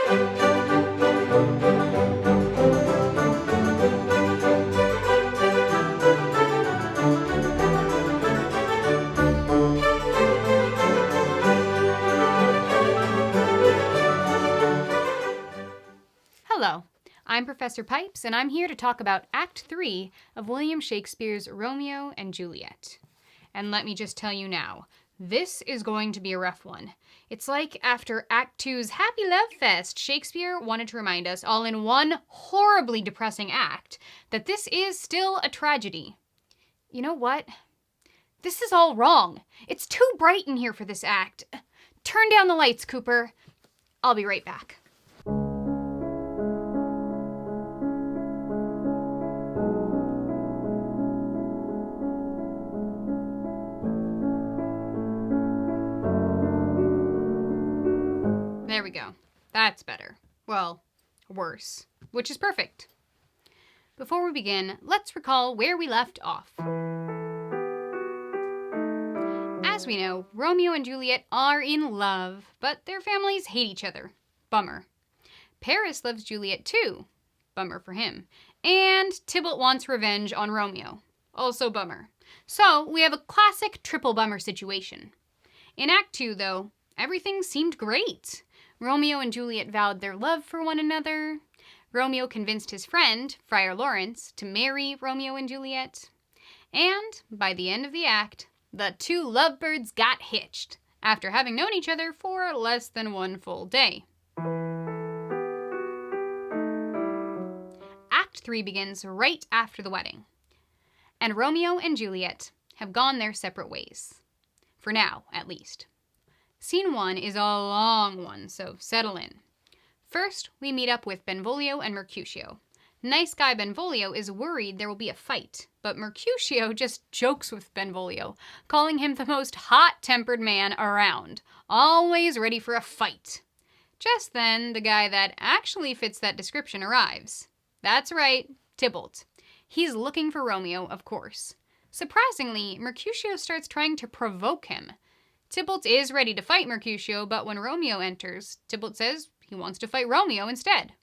Hello, I'm Professor Pipes, and I'm here to talk about Act 3 of William Shakespeare's Romeo and Juliet. And let me just tell you now, this is going to be a rough one. It's like after Act 2's Happy Love Fest, Shakespeare wanted to remind us all in one horribly depressing act that this is still a tragedy. You know what? This is all wrong. It's too bright in here for this act. Turn down the lights, Cooper. I'll be right back. There we go. That's better. Well, worse, which is perfect. Before we begin, let's recall where we left off. As we know, Romeo and Juliet are in love, but their families hate each other. Bummer. Paris loves Juliet too. Bummer for him. And Tybalt wants revenge on Romeo. Also bummer. So we have a classic triple bummer situation. In Act 2, though, everything seemed great. Romeo and Juliet vowed their love for one another. Romeo convinced his friend, Friar Lawrence, to marry Romeo and Juliet. And by the end of the act, the two lovebirds got hitched, after having known each other for less than one full day. Act 3 begins right after the wedding. And Romeo and Juliet have gone their separate ways. For now, at least. Scene 1 is a long one, so settle in. First, we meet up with Benvolio and Mercutio. Nice guy Benvolio is worried there will be a fight, but Mercutio just jokes with Benvolio, calling him the most hot-tempered man around, always ready for a fight. Just then, the guy that actually fits that description arrives. That's right, Tybalt. He's looking for Romeo, of course. Surprisingly, Mercutio starts trying to provoke him. Tybalt is ready to fight Mercutio, but when Romeo enters, Tybalt says he wants to fight Romeo instead.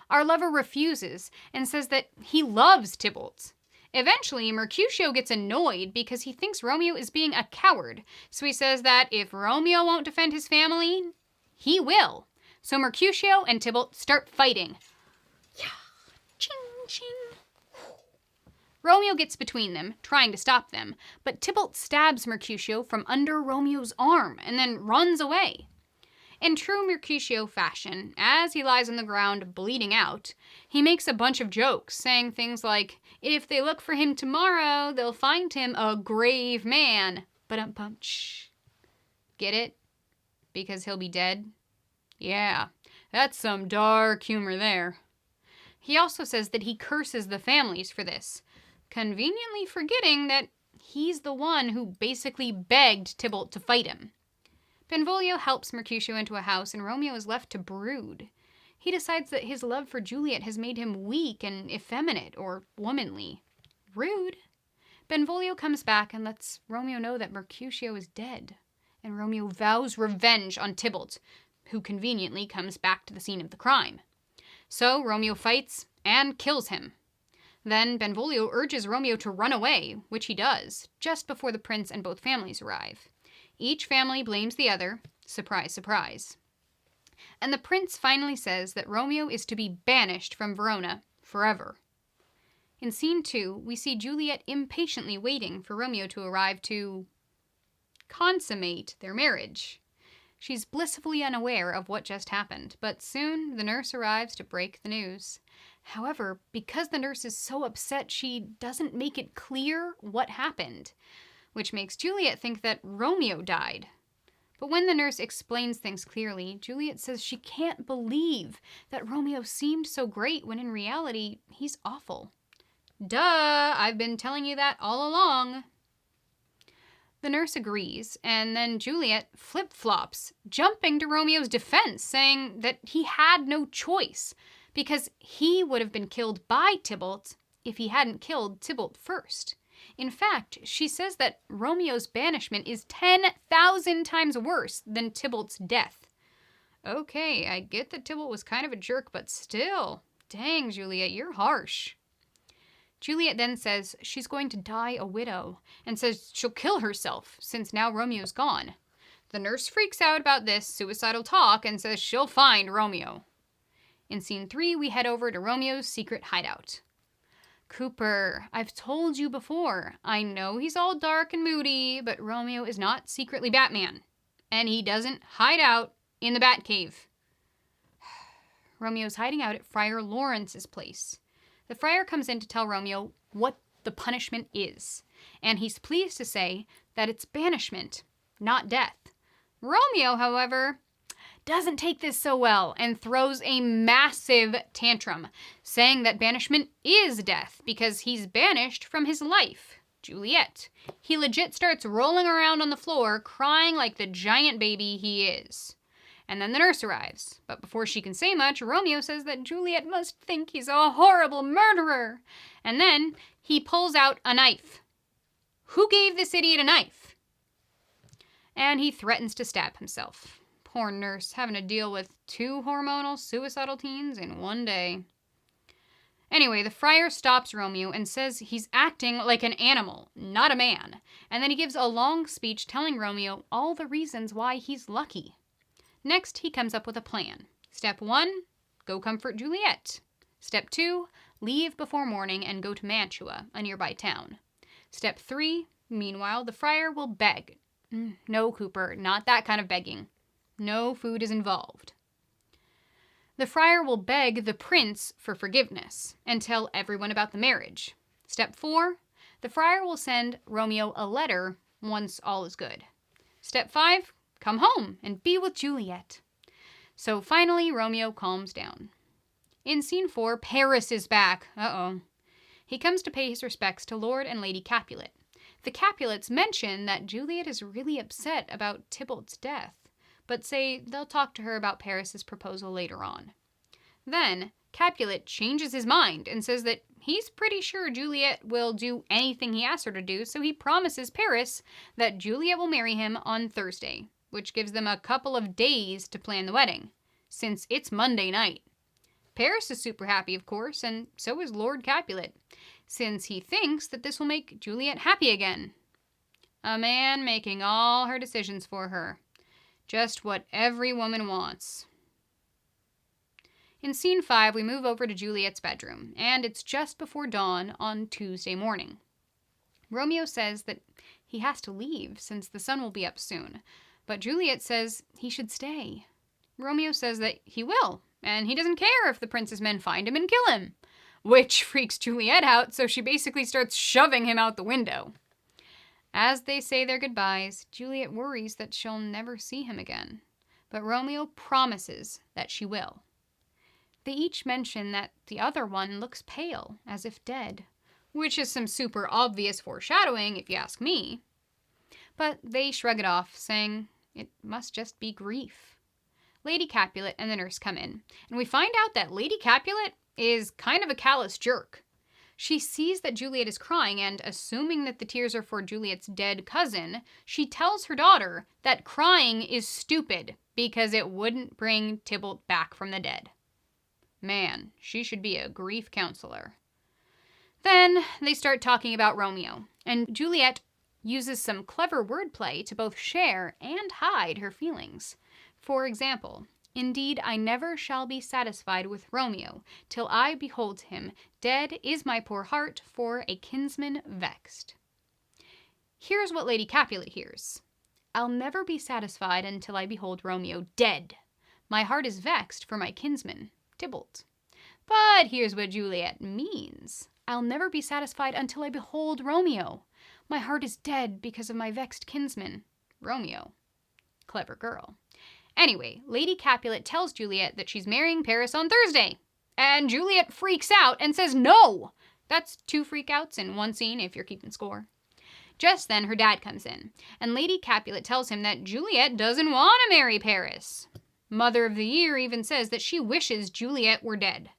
Our lover refuses and says that he loves Tybalt. Eventually, Mercutio gets annoyed because he thinks Romeo is being a coward, so he says that if Romeo won't defend his family, he will. So Mercutio and Tybalt start fighting. Yeah, ching, ching. Romeo gets between them, trying to stop them, but Tybalt stabs Mercutio from under Romeo's arm and then runs away. In true Mercutio fashion, as he lies on the ground bleeding out, he makes a bunch of jokes, saying things like, if they look for him tomorrow, they'll find him a grave man. Ba-dum-bum-ch. Get it? Because he'll be dead? Yeah, that's some dark humor there. He also says that he curses the families for this, conveniently forgetting that he's the one who basically begged Tybalt to fight him. Benvolio helps Mercutio into a house and Romeo is left to brood. He decides that his love for Juliet has made him weak and effeminate or womanly. Rude. Benvolio comes back and lets Romeo know that Mercutio is dead, and Romeo vows revenge on Tybalt, who conveniently comes back to the scene of the crime. So Romeo fights and kills him. Then Benvolio urges Romeo to run away, which he does, just before the prince and both families arrive. Each family blames the other. Surprise, surprise. And the prince finally says that Romeo is to be banished from Verona forever. In scene 2, we see Juliet impatiently waiting for Romeo to arrive to consummate their marriage. She's blissfully unaware of what just happened, but soon the nurse arrives to break the news. However, because the nurse is so upset, she doesn't make it clear what happened, which makes Juliet think that Romeo died. But when the nurse explains things clearly, Juliet says she can't believe that Romeo seemed so great when in reality, he's awful. Duh, I've been telling you that all along. The nurse agrees, and then Juliet flip-flops, jumping to Romeo's defense, saying that he had no choice, because he would have been killed by Tybalt if he hadn't killed Tybalt first. In fact, she says that Romeo's banishment is 10,000 times worse than Tybalt's death. Okay, I get that Tybalt was kind of a jerk, but still. Dang, Juliet, you're harsh. Juliet then says she's going to die a widow, and says she'll kill herself, since now Romeo's gone. The nurse freaks out about this suicidal talk and says she'll find Romeo. In scene 3, we head over to Romeo's secret hideout. Cooper, I've told you before, I know he's all dark and moody, but Romeo is not secretly Batman. And he doesn't hide out in the Batcave. Romeo's hiding out at Friar Lawrence's place. The friar comes in to tell Romeo what the punishment is, and he's pleased to say that it's banishment, not death. Romeo, however, doesn't take this so well and throws a massive tantrum, saying that banishment is death because he's banished from his life, Juliet. He legit starts rolling around on the floor, crying like the giant baby he is. And then the nurse arrives, but before she can say much, Romeo says that Juliet must think he's a horrible murderer. And then he pulls out a knife. Who gave this idiot a knife? And he threatens to stab himself. Poor nurse, having to deal with 2 hormonal suicidal teens in one day. Anyway, the friar stops Romeo and says he's acting like an animal, not a man. And then he gives a long speech telling Romeo all the reasons why he's lucky. Next, he comes up with a plan. Step 1, go comfort Juliet. Step 2, leave before morning and go to Mantua, a nearby town. Step 3, meanwhile, the friar will beg. No, Cooper, not that kind of begging. No food is involved. The friar will beg the prince for forgiveness and tell everyone about the marriage. Step 4, the friar will send Romeo a letter once all is good. Step 5, come home and be with Juliet. So finally, Romeo calms down. In scene 4, Paris is back. Uh-oh. He comes to pay his respects to Lord and Lady Capulet. The Capulets mention that Juliet is really upset about Tybalt's death, but say they'll talk to her about Paris's proposal later on. Then, Capulet changes his mind and says that he's pretty sure Juliet will do anything he asks her to do, so he promises Paris that Juliet will marry him on Thursday, which gives them a couple of days to plan the wedding, since it's Monday night. Paris is super happy, of course, and so is Lord Capulet, since he thinks that this will make Juliet happy again. A man making all her decisions for her. Just what every woman wants. In scene 5, we move over to Juliet's bedroom, and it's just before dawn on Tuesday morning. Romeo says that he has to leave since the sun will be up soon, but Juliet says he should stay. Romeo says that he will, and he doesn't care if the prince's men find him and kill him, which freaks Juliet out, so she basically starts shoving him out the window. As they say their goodbyes, Juliet worries that she'll never see him again, but Romeo promises that she will. They each mention that the other one looks pale, as if dead, which is some super obvious foreshadowing if you ask me. But they shrug it off, saying it must just be grief. Lady Capulet and the nurse come in, and we find out that Lady Capulet is kind of a callous jerk. She sees that Juliet is crying and, assuming that the tears are for Juliet's dead cousin, she tells her daughter that crying is stupid because it wouldn't bring Tybalt back from the dead. Man, she should be a grief counselor. Then they start talking about Romeo, and Juliet uses some clever wordplay to both share and hide her feelings. For example, indeed, I never shall be satisfied with Romeo, till I behold him. Dead is my poor heart for a kinsman vexed. Here's what Lady Capulet hears. I'll never be satisfied until I behold Romeo dead. My heart is vexed for my kinsman, Tybalt. But here's what Juliet means. I'll never be satisfied until I behold Romeo. My heart is dead because of my vexed kinsman, Romeo. Clever girl. Anyway, Lady Capulet tells Juliet that she's marrying Paris on Thursday. And Juliet freaks out and says no. That's 2 freakouts in one scene if you're keeping score. Just then, her dad comes in, and Lady Capulet tells him that Juliet doesn't want to marry Paris. Mother of the Year even says that she wishes Juliet were dead.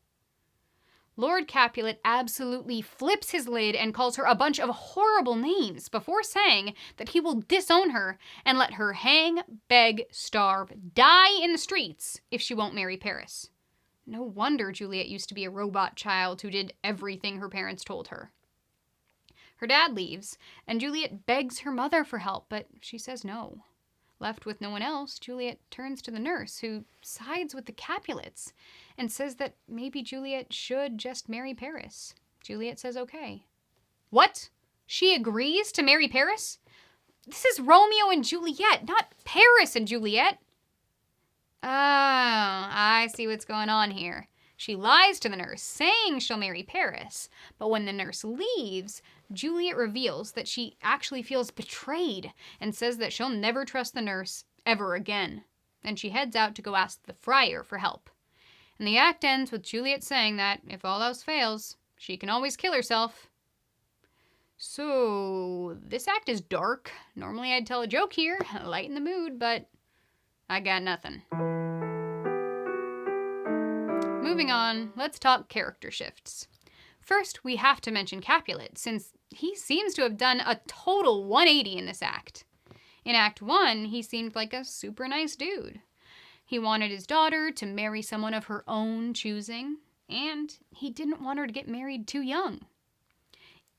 Lord Capulet absolutely flips his lid and calls her a bunch of horrible names before saying that he will disown her and let her hang, beg, starve, die in the streets if she won't marry Paris. No wonder Juliet used to be a robot child who did everything her parents told her. Her dad leaves, and Juliet begs her mother for help, but she says no. Left with no one else, Juliet turns to the nurse, who sides with the Capulets and says that maybe Juliet should just marry Paris. Juliet says okay. What? She agrees to marry Paris? This is Romeo and Juliet, not Paris and Juliet. Oh, I see what's going on here. She lies to the nurse, saying she'll marry Paris, but when the nurse leaves, Juliet reveals that she actually feels betrayed and says that she'll never trust the nurse ever again. Then she heads out to go ask the friar for help. And the act ends with Juliet saying that, if all else fails, she can always kill herself. So, this act is dark. Normally I'd tell a joke here, lighten the mood, but I got nothing. Moving on, let's talk character shifts. First, we have to mention Capulet, since he seems to have done a total 180 in this act. In Act 1, he seemed like a super nice dude. He wanted his daughter to marry someone of her own choosing, and he didn't want her to get married too young.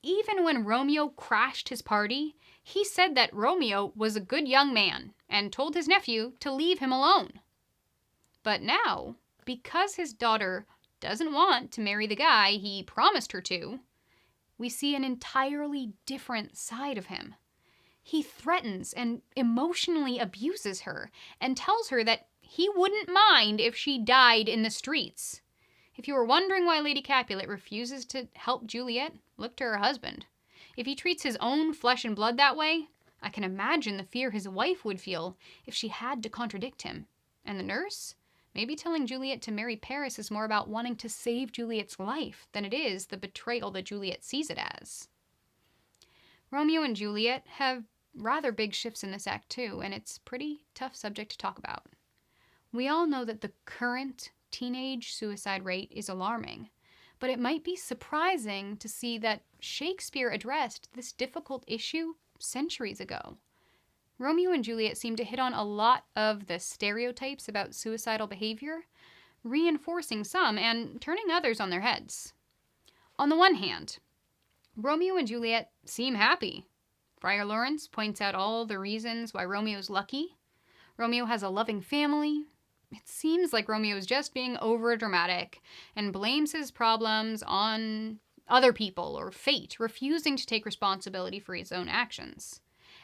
Even when Romeo crashed his party, he said that Romeo was a good young man and told his nephew to leave him alone. But now, because his daughter doesn't want to marry the guy he promised her to, we see an entirely different side of him. He threatens and emotionally abuses her and tells her that he wouldn't mind if she died in the streets. If you were wondering why Lady Capulet refuses to help Juliet, look to her husband. If he treats his own flesh and blood that way, I can imagine the fear his wife would feel if she had to contradict him. And the nurse? Maybe telling Juliet to marry Paris is more about wanting to save Juliet's life than it is the betrayal that Juliet sees it as. Romeo and Juliet have rather big shifts in this act too, and it's a pretty tough subject to talk about. We all know that the current teenage suicide rate is alarming, but it might be surprising to see that Shakespeare addressed this difficult issue centuries ago. Romeo and Juliet seem to hit on a lot of the stereotypes about suicidal behavior, reinforcing some and turning others on their heads. On the one hand, Romeo and Juliet seem happy. Friar Lawrence points out all the reasons why Romeo's lucky. Romeo has a loving family. It seems like Romeo is just being overdramatic and blames his problems on other people or fate, refusing to take responsibility for his own actions.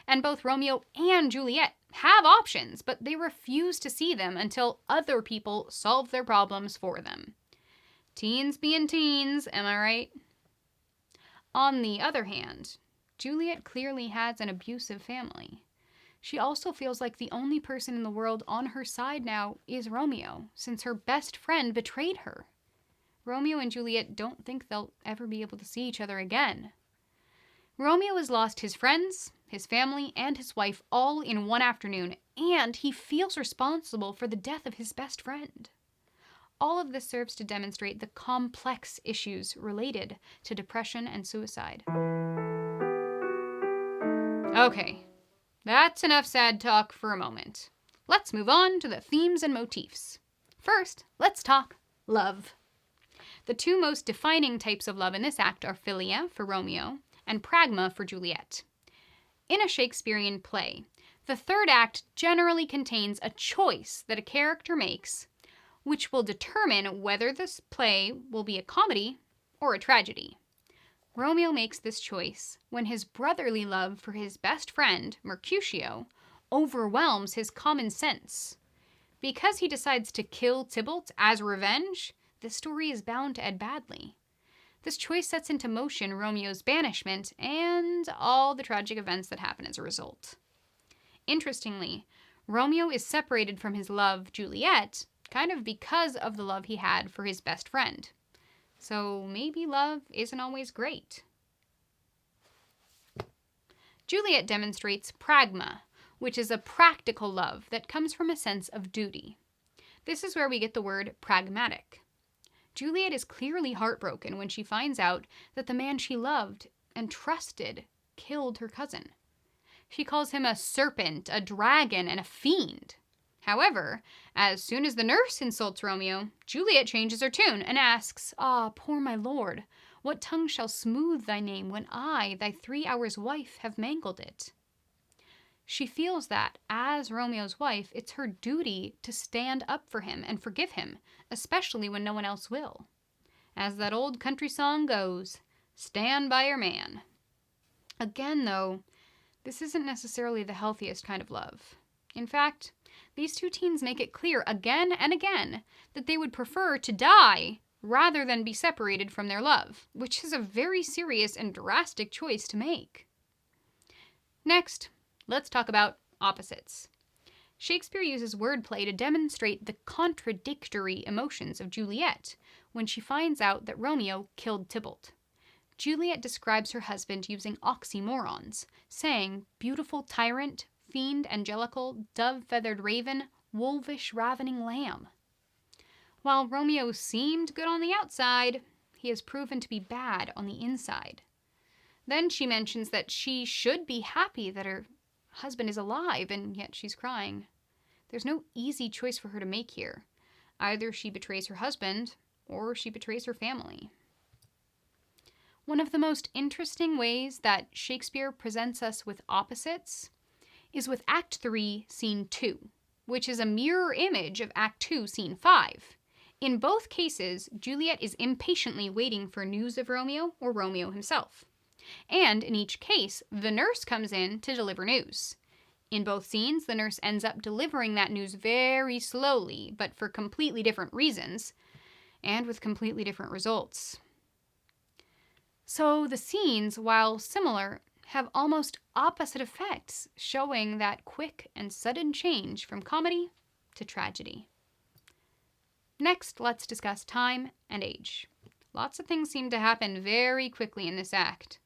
And both Romeo and Juliet have options, but they refuse to see them until other people solve their problems for them. Teens being teens, am I right? On the other hand, Juliet clearly has an abusive family. She also feels like the only person in the world on her side now is Romeo, since her best friend betrayed her. Romeo and Juliet don't think they'll ever be able to see each other again. Romeo has lost his friends, his family, and his wife all in one afternoon, and he feels responsible for the death of his best friend. All of this serves to demonstrate the complex issues related to depression and suicide. Okay, that's enough sad talk for a moment. Let's move on to the themes and motifs. First, let's talk love. The two most defining types of love in this act are philia for Romeo and pragma for Juliet. In a Shakespearean play, the third act generally contains a choice that a character makes, which will determine whether this play will be a comedy or a tragedy. Romeo makes this choice when his brotherly love for his best friend, Mercutio, overwhelms his common sense. Because he decides to kill Tybalt as revenge, the story is bound to end badly. This choice sets into motion Romeo's banishment and all the tragic events that happen as a result. Interestingly, Romeo is separated from his love, Juliet, kind of because of the love he had for his best friend. So maybe love isn't always great. Juliet demonstrates pragma, which is a practical love that comes from a sense of duty. This is where we get the word pragmatic. Juliet is clearly heartbroken when she finds out that the man she loved and trusted killed her cousin. She calls him a serpent, a dragon, and a fiend. However, as soon as the nurse insults Romeo, Juliet changes her tune and asks, "Ah, poor my lord, what tongue shall smooth thy name when I, thy 3 hours wife, have mangled it?" She feels that, as Romeo's wife, it's her duty to stand up for him and forgive him, especially when no one else will. As that old country song goes, stand by your man. Again, though, this isn't necessarily the healthiest kind of love. In fact, these two teens make it clear again and again that they would prefer to die rather than be separated from their love, which is a very serious and drastic choice to make. Next, let's talk about opposites. Shakespeare uses wordplay to demonstrate the contradictory emotions of Juliet when she finds out that Romeo killed Tybalt. Juliet describes her husband using oxymorons, saying beautiful tyrant, fiend angelical, dove-feathered raven, wolvish ravening lamb. While Romeo seemed good on the outside, he has proven to be bad on the inside. Then she mentions that she should be happy that her husband is alive, and yet she's crying. There's no easy choice for her to make here. Either she betrays her husband, or she betrays her family. One of the most interesting ways that Shakespeare presents us with opposites is with Act 3, Scene 2, which is a mirror image of Act 2, Scene 5. In both cases, Juliet is impatiently waiting for news of Romeo or Romeo himself. And in each case, the nurse comes in to deliver news. In both scenes, the nurse ends up delivering that news very slowly, but for completely different reasons, and with completely different results. So the scenes, while similar, have almost opposite effects, showing that quick and sudden change from comedy to tragedy. Next, let's discuss time and age. Lots of things seem to happen very quickly in this act.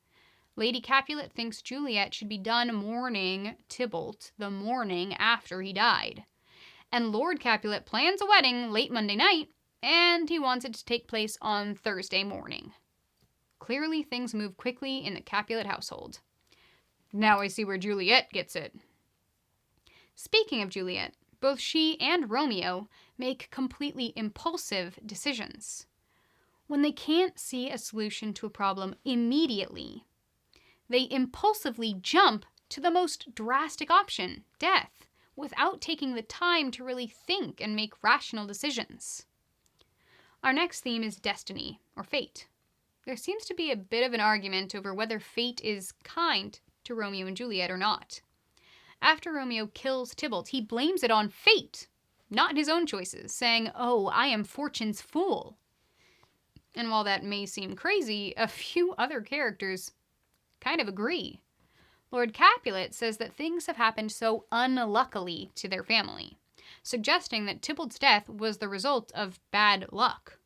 Lady Capulet thinks Juliet should be done mourning Tybalt the morning after he died. And Lord Capulet plans a wedding late Monday night, and he wants it to take place on Thursday morning. Clearly, things move quickly in the Capulet household. Now I see where Juliet gets it. Speaking of Juliet, both she and Romeo make completely impulsive decisions. When they can't see a solution to a problem immediately, they impulsively jump to the most drastic option, death, without taking the time to really think and make rational decisions. Our next theme is destiny, or fate. There seems to be a bit of an argument over whether fate is kind to Romeo and Juliet or not. After Romeo kills Tybalt, he blames it on fate, not his own choices, saying, "Oh, I am fortune's fool." And while that may seem crazy, a few other characters kind of agree. Lord Capulet says that things have happened so unluckily to their family, suggesting that Tybalt's death was the result of bad luck.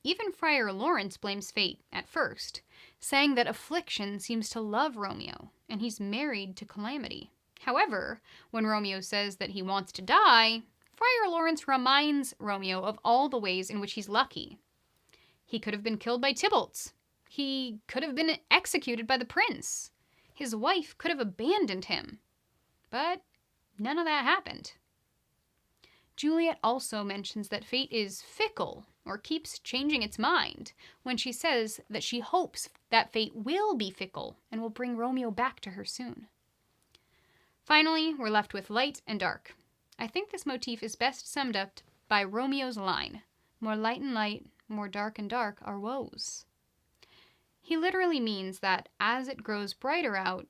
Even Friar Lawrence blames fate at first, saying that affliction seems to love Romeo, and he's married to calamity. However, when Romeo says that he wants to die, Friar Lawrence reminds Romeo of all the ways in which he's lucky. He could have been killed by Tybalt. He could have been executed by the prince. His wife could have abandoned him. But none of that happened. Juliet also mentions that fate is fickle, or keeps changing its mind, when she says that she hopes that fate will be fickle and will bring Romeo back to her soon. Finally, we're left with light and dark. I think this motif is best summed up by Romeo's line, "More light and light, more dark and dark are woes." He literally means that as it grows brighter out,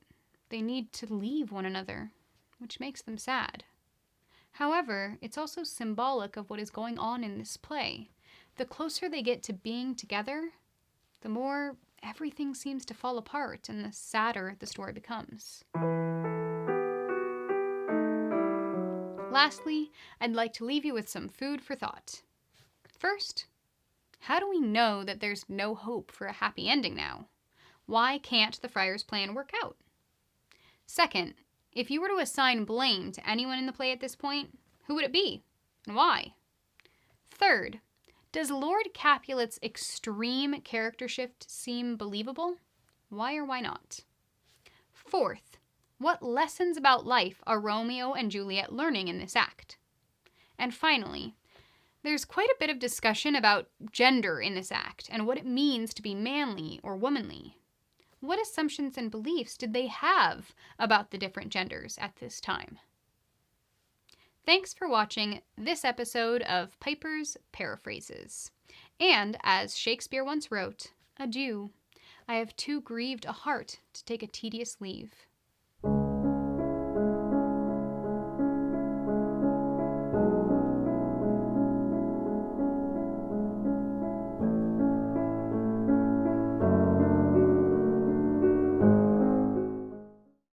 they need to leave one another, which makes them sad. However, it's also symbolic of what is going on in this play. The closer they get to being together, the more everything seems to fall apart and the sadder the story becomes. Lastly, I'd like to leave you with some food for thought. First, how do we know that there's no hope for a happy ending now? Why can't the friar's plan work out? Second, if you were to assign blame to anyone in the play at this point, who would it be, and why? Third, Does Lord Capulet's extreme character shift seem believable? Why or why not? Fourth, what lessons about life are Romeo and Juliet learning in this act? And finally, there's quite a bit of discussion about gender in this act and what it means to be manly or womanly. What assumptions and beliefs did they have about the different genders at this time? Thanks for watching this episode of Piper's Paraphrases. And as Shakespeare once wrote, adieu. I have too grieved a heart to take a tedious leave.